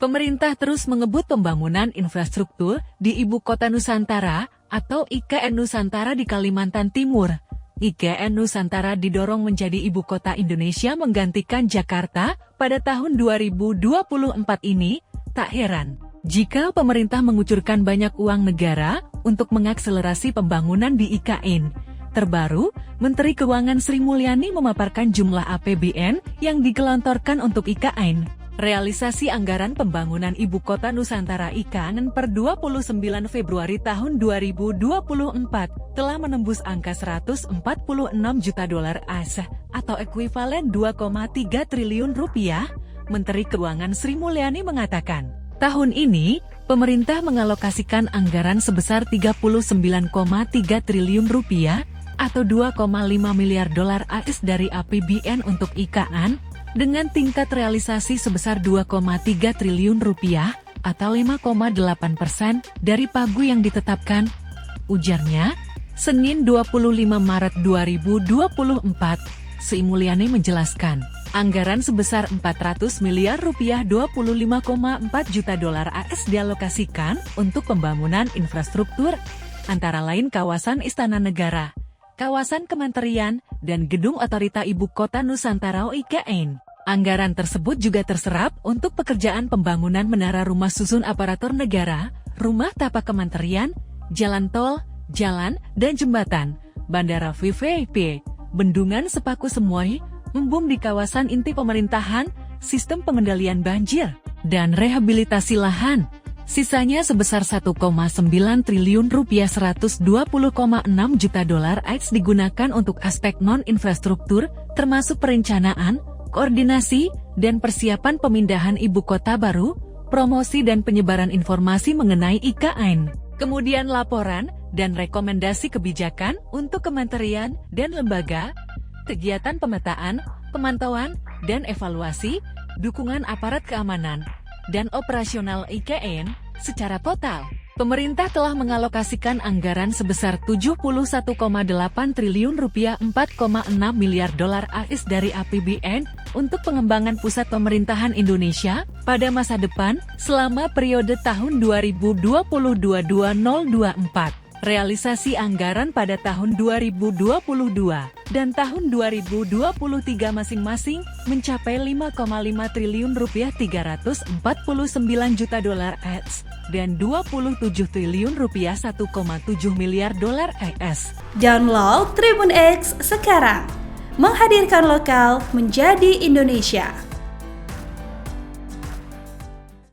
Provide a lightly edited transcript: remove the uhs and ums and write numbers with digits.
Pemerintah terus mengebut pembangunan infrastruktur di Ibu Kota Nusantara atau IKN Nusantara di Kalimantan Timur. IKN Nusantara didorong menjadi ibu kota Indonesia menggantikan Jakarta pada tahun 2024 ini. Tak heran jika pemerintah mengucurkan banyak uang negara untuk mengakselerasi pembangunan di IKN. Terbaru, Menteri Keuangan Sri Mulyani memaparkan jumlah APBN yang digelontorkan untuk IKN. Realisasi anggaran pembangunan Ibu Kota Nusantara IKN per 29 Februari tahun 2024 telah menembus angka 146 juta dolar AS atau ekuivalen 2,3 triliun rupiah. Menteri Keuangan Sri Mulyani mengatakan, tahun ini, pemerintah mengalokasikan anggaran sebesar 39,3 triliun rupiah atau 2,5 miliar dolar AS dari APBN untuk IKN, dengan tingkat realisasi sebesar 2,3 triliun rupiah atau 5,8% dari pagu yang ditetapkan, ujarnya. Senin 25 Maret 2024, Sri Mulyani menjelaskan, anggaran sebesar 400 miliar rupiah 25,4 juta dolar AS dialokasikan untuk pembangunan infrastruktur, antara lain kawasan Istana Negara, kawasan Kementerian, dan Gedung Otorita Ibu Kota Nusantara IKN. Anggaran tersebut juga terserap untuk pekerjaan pembangunan menara rumah susun aparatur negara, rumah tapak kementerian, jalan tol, jalan, dan jembatan, bandara VVIP, bendungan Sepaku Semoy, embung di kawasan inti pemerintahan, sistem pengendalian banjir, dan rehabilitasi lahan. Sisanya sebesar 1,9 triliun rupiah 120,6 juta dolar AS digunakan untuk aspek non-infrastruktur, termasuk perencanaan, koordinasi, dan persiapan pemindahan ibu kota baru, promosi dan penyebaran informasi mengenai IKN, kemudian laporan dan rekomendasi kebijakan untuk kementerian dan lembaga, kegiatan pemetaan, pemantauan, dan evaluasi, dukungan aparat keamanan, dan operasional IKN. Secara total, pemerintah telah mengalokasikan anggaran sebesar 71,8 triliun rupiah 4,6 miliar dolar AS dari APBN untuk pengembangan pusat pemerintahan Indonesia pada masa depan selama periode tahun 2022-2024. Realisasi anggaran pada tahun 2022 dan tahun 2023 masing-masing mencapai 5,5 triliun rupiah 349 juta dolar AS dan 27 triliun rupiah 1,7 miliar dolar AS. Download Tribun X sekarang, menghadirkan lokal menjadi Indonesia.